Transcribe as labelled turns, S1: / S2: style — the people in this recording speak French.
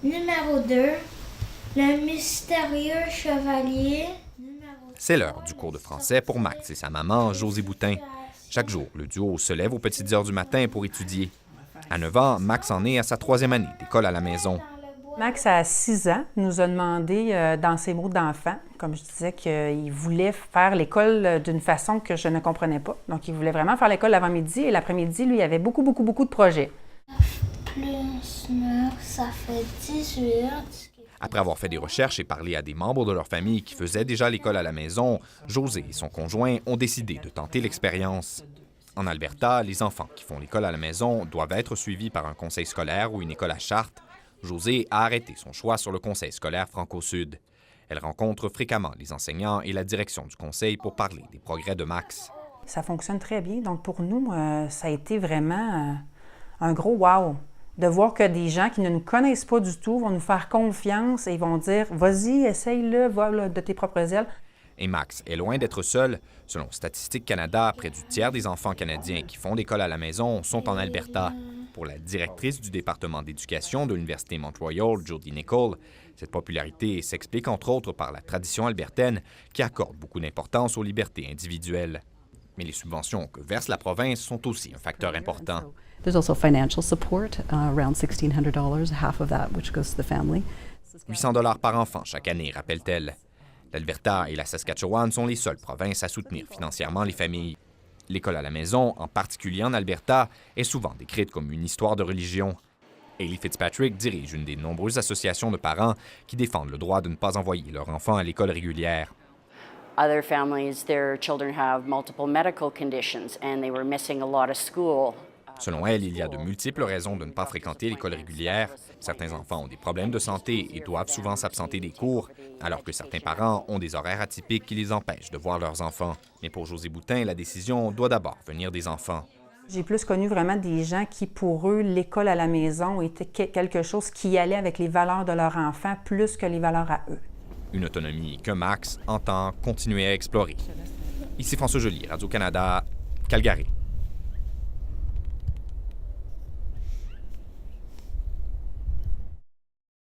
S1: Numéro 2, le mystérieux chevalier.
S2: C'est l'heure du cours de français pour Max et sa maman, Josée Boutin. Chaque jour, le duo se lève aux petites heures du matin pour étudier. À 9 ans, Max en est à sa 3e année d'école à la maison.
S3: Max, à 6 ans, nous a demandé, dans ses mots d'enfant, comme je disais, qu'il voulait faire l'école d'une façon que je ne comprenais pas. Donc, il voulait vraiment faire l'école l'avant-midi et l'après-midi, lui, il avait beaucoup de projets.
S1: 9 plus 9, ça fait 18.
S2: Après avoir fait des recherches et parlé à des membres de leur famille qui faisaient déjà l'école à la maison, Josée et son conjoint ont décidé de tenter l'expérience. En Alberta, les enfants qui font l'école à la maison doivent être suivis par un conseil scolaire ou une école à charte. Josée a arrêté son choix sur le conseil scolaire Franco-Sud. Elle rencontre fréquemment les enseignants et la direction du conseil pour parler des progrès de Max.
S3: Ça fonctionne très bien. Donc, pour nous, ça a été vraiment un gros wow de voir que des gens qui ne nous connaissent pas du tout vont nous faire confiance et vont dire « Vas-y, essaye-le, va là, de tes propres ailes ».
S2: Et Max est loin d'être seul. Selon Statistique Canada, près du tiers des enfants canadiens qui font l'école à la maison sont en Alberta. Pour la directrice du département d'éducation de l'Université Mont-Royal, Jody Nichol, cette popularité s'explique entre autres par la tradition albertaine qui accorde beaucoup d'importance aux libertés individuelles. Mais les subventions que verse la province sont aussi un facteur important.
S4: There's also financial support, around $1,600, half of that which goes to the family.
S2: 800 $ par enfant chaque année, rappelle-t-elle. L'Alberta et la Saskatchewan sont les seules provinces à soutenir financièrement les familles. L'école à la maison, en particulier en Alberta, est souvent décrite comme une histoire de religion. Hayley Fitzpatrick dirige une des nombreuses associations de parents qui défendent le droit de ne pas envoyer leurs enfants à l'école régulière.
S5: Other families, their children have multiple medical conditions and they were missing a lot of school.
S2: Selon elle, il y a de multiples raisons de ne pas fréquenter l'école régulière. Certains enfants ont des problèmes de santé et doivent souvent s'absenter des cours, alors que certains parents ont des horaires atypiques qui les empêchent de voir leurs enfants. Mais pour Josée Boutin, la décision doit d'abord venir des enfants.
S3: J'ai plus connu vraiment des gens qui, pour eux, l'école à la maison était quelque chose qui allait avec les valeurs de leur enfant plus que les valeurs à eux.
S2: Une autonomie que Max entend continuer à explorer. Ici François Joly, Radio-Canada, Calgary.